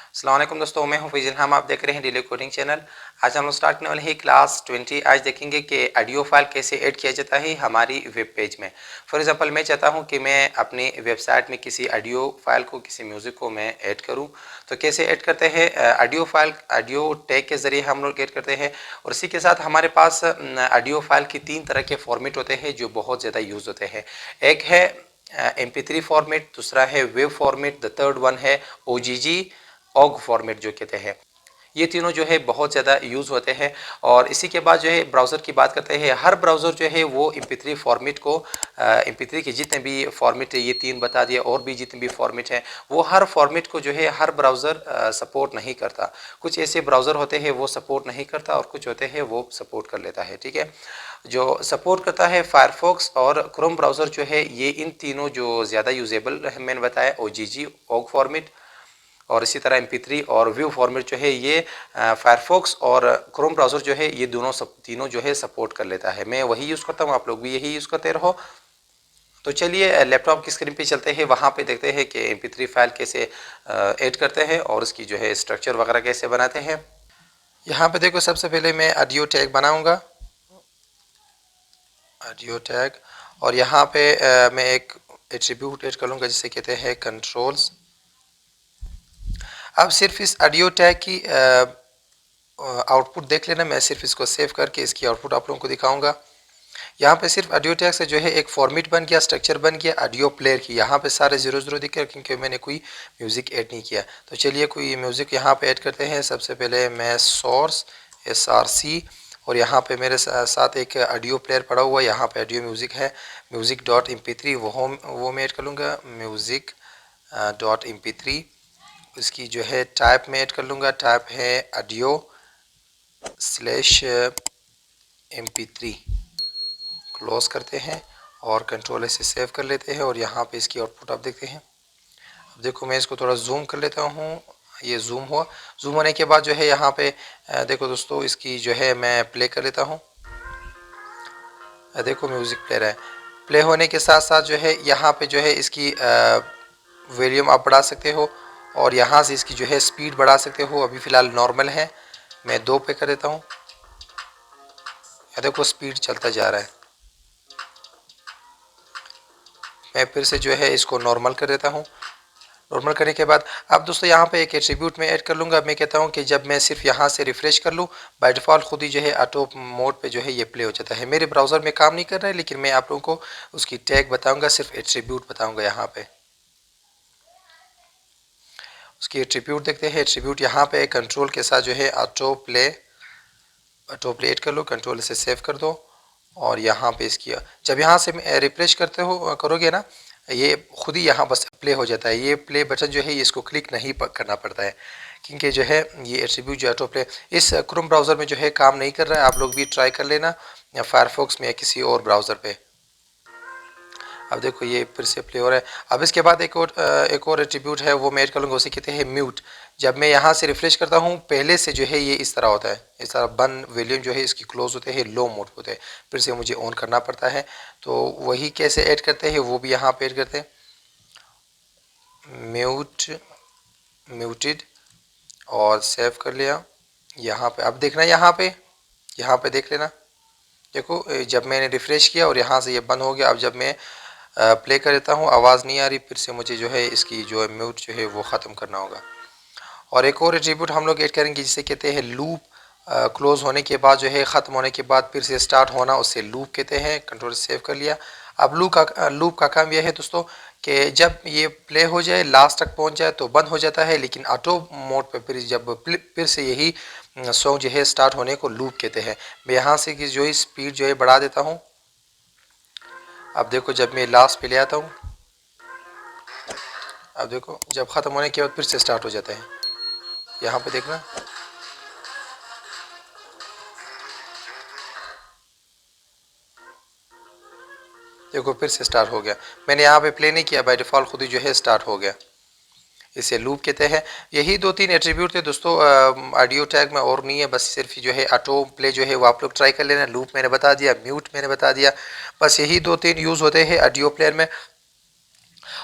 अस्सलाम वालेकुम दोस्तों, मैं हूं फैज़ल। हम आप देख रहे हैं डेली कोडिंग चैनल। आज हम लोग स्टार्ट करने वाले हैं क्लास 20। आज देखेंगे कि ऑडियो फाइल कैसे ऐड किया जाता है हमारी वेब पेज में। फॉर एग्जांपल मैं चाहता हूं कि मैं अपनी वेबसाइट में किसी ऑडियो फाइल को, किसी म्यूज़िक को मैं ऐड करूं। तो कैसे ऐड करते हैं? ऑडियो फाइल ऑडियो टैग के ज़रिए हम लोग ऐड करते हैं। और इसी के साथ हमारे पास ऑडियो फाइल की 3 तरह के फॉर्मेट होते हैं जो बहुत ज़्यादा यूज़ होते हैं। एक है MP3 फॉर्मेट, दूसरा है web format, the third one है OGG ऑग फॉर्मेट जो कहते हैं। ये तीनों जो है बहुत ज़्यादा यूज़ होते हैं। और इसी के बाद जो है ब्राउज़र की बात करते हैं। हर ब्राउज़र जो है वो MP3 फॉर्मेट को MP3 के जितने भी फॉर्मेट है, ये 3 बता दिए, और भी जितने भी फॉर्मेट हैं वो हर फॉर्मेट को जो है हर ब्राउज़र सपोर्ट नहीं करता। कुछ ऐसे ब्राउज़र होते हैं वो सपोर्ट नहीं करता और कुछ होते हैं वो सपोर्ट कर लेता है। ठीक है, जो सपोर्ट करता है फायरफॉक्स और क्रोम ब्राउज़र जो है, ये इन तीनों जो ज़्यादा यूजेबल मैंने बताया, OGG ऑग फॉर्मेट, और इसी तरह MP3 और व्यू फॉर्मेट जो है ये फायरफॉक्स और क्रोम ब्राउज़र जो है ये तीनों जो है सपोर्ट कर लेता है। मैं वही यूज़ करता हूँ, आप लोग भी यही यूज़ करते रहो। तो चलिए लैपटॉप की स्क्रीन पे चलते हैं, वहाँ पे देखते हैं कि MP3 फाइल कैसे ऐड करते हैं और उसकी जो है स्ट्रक्चर वगैरह कैसे बनाते हैं। यहाँ पे देखो, सबसे पहले मैं ऑडियो टैग बनाऊँगा, ऑडियो टैग, और यहाँ पे मैं एक एट्रीब्यूट ऐड कर लूँगा जिसे कहते हैं कंट्रोल्स। अब सिर्फ इस ऑडियो टैग की आउटपुट देख लेना। मैं सिर्फ इसको सेव करके इसकी आउटपुट आप लोगों को दिखाऊंगा। यहाँ पे सिर्फ ऑडियो टैग से जो है एक फॉर्मेट बन गया, स्ट्रक्चर बन गया ऑडियो प्लेयर की। यहाँ पे सारे जीरो जीरो दिख रहे हैं क्योंकि मैंने कोई म्यूज़िक ऐड नहीं किया। तो चलिए कोई म्यूज़िक यहाँ पे ऐड करते हैं। सबसे पहले मैं सोर्स SRC, और यहाँ पे मेरे साथ एक ऑडियो प्लेयर पड़ा हुआ है, यहाँ पे ऑडियो म्यूज़िक है, music.mp3, वो मैं ऐड कर लूँगा, music.mp3। इसकी जो है टाइप में ऐड कर लूँगा, टाइप है audio/mp3। क्लोज करते हैं और कंट्रोल से सेव कर लेते हैं, और यहाँ पे इसकी आउटपुट आप देखते हैं। अब देखो मैं इसको थोड़ा जूम कर लेता हूँ, ये जूम हुआ। जूम होने के बाद जो है यहाँ पे देखो दोस्तों, इसकी जो है मैं प्ले कर लेता हूँ। देखो म्यूज़िक प्ले रहा है। प्ले होने के साथ साथ जो है यहाँ पे जो है इसकी वॉल्यूम आप बढ़ा सकते हो, और यहाँ से इसकी जो है स्पीड बढ़ा सकते हो। अभी फ़िलहाल नॉर्मल है, मैं 2 पे कर देता हूँ। देखो स्पीड चलता जा रहा है। मैं फिर से जो है इसको नॉर्मल कर देता हूँ। नॉर्मल करने के बाद अब दोस्तों यहाँ पे एक एट्रीब्यूट में ऐड कर लूँगा। मैं कहता हूँ कि जब मैं सिर्फ यहाँ से रिफ़्रेश कर लूँ, बाय डिफ़ॉल्ट खुद ही जो है ऑटो मोड पे जो है ये प्ले हो जाता है। मेरे ब्राउज़र में काम नहीं कर रहा है, लेकिन मैं आप लोगों को उसकी टैग बताऊँगा, सिर्फ एट्रीब्यूट बताऊँगा। यहाँ पे उसकी एट्रीब्यूट देखते हैं। एट्रीब्यूट यहाँ पे कंट्रोल के साथ जो है ऑटो प्ले ऐड कर लो, कंट्रोल से सेव कर दो, और यहाँ पे इसकी जब यहाँ से रिफ्रेश करोगे ना, ये खुद ही यहाँ बस प्ले हो जाता है। ये प्ले बटन जो है इसको क्लिक नहीं करना पड़ता है, क्योंकि जो है ये एट्रीब्यूट जो ऑटो प्ले इस क्रोम ब्राउज़र में जो है काम नहीं कर रहा है। आप लोग भी ट्राई कर लेना, या फायरफॉक्स में या किसी और ब्राउज़र पे। अब देखो ये फिर से प्ले हो रहा है। अब इसके बाद एक और एट्रीब्यूट है, वो मैं ऐड कर लूँगा, उसे कहते हैं म्यूट। जब मैं यहाँ से रिफ्रेश करता हूँ, पहले से जो है ये इस तरह होता है, इस तरह बन वॉल्यूम जो है इसकी क्लोज होते हैं, लो मोड होते हैं, फिर से मुझे ऑन करना पड़ता है। तो वही कैसे ऐड करते हैं वो भी यहाँ पे ऐड करते हैं, म्यूटेड, और सेव कर लिया। यहाँ पे अब देखना, यहाँ पे देख लेना। देखो जब मैंने रिफ्रेश किया और यहाँ से ये बंद हो गया। अब जब मैं प्ले कर देता हूँ, आवाज़ नहीं आ रही, फिर से मुझे जो है इसकी जो है म्यूट जो है वो ख़त्म करना होगा। और एक और एट्रीब्यूट हम लोग ऐड करेंगे जिसे कहते हैं लूप। क्लोज होने के बाद जो है ख़त्म होने के बाद फिर से स्टार्ट होना, उससे लूप कहते हैं। कंट्रोल सेव कर लिया। अब लूप का काम यह है दोस्तों कि जब ये प्ले हो जाए, लास्ट तक पहुंच जाए तो बंद हो जाता है, लेकिन ऑटो मोड पे फिर से यही सॉन्ग जो है स्टार्ट होने को लूप कहते हैं। मैं यहाँ से कि जो है स्पीड जो है बढ़ा देता हूँ। अब देखो जब मैं लास्ट पे ले आता हूँ, अब देखो जब ख़त्म होने के बाद फिर से स्टार्ट हो जाता है। यहाँ पे देखना, देखो फिर से स्टार्ट हो गया। मैंने यहाँ पे प्ले नहीं किया, बाय डिफ़ॉल्ट खुद ही जो है स्टार्ट हो गया। इसे लूप कहते हैं। यही 2-3 एट्रीब्यूट थे दोस्तों ऑडियो टैग में, और नहीं है। बस सिर्फ जो है ऑटो प्ले जो है वो आप लोग ट्राई कर लेना। लूप मैंने बता दिया, म्यूट मैंने बता दिया, बस यही 2-3 यूज़ होते हैं ऑडियो प्लेयर में।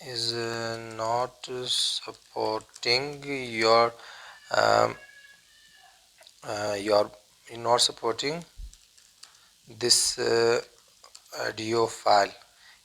is not supporting your you're not supporting this audio file.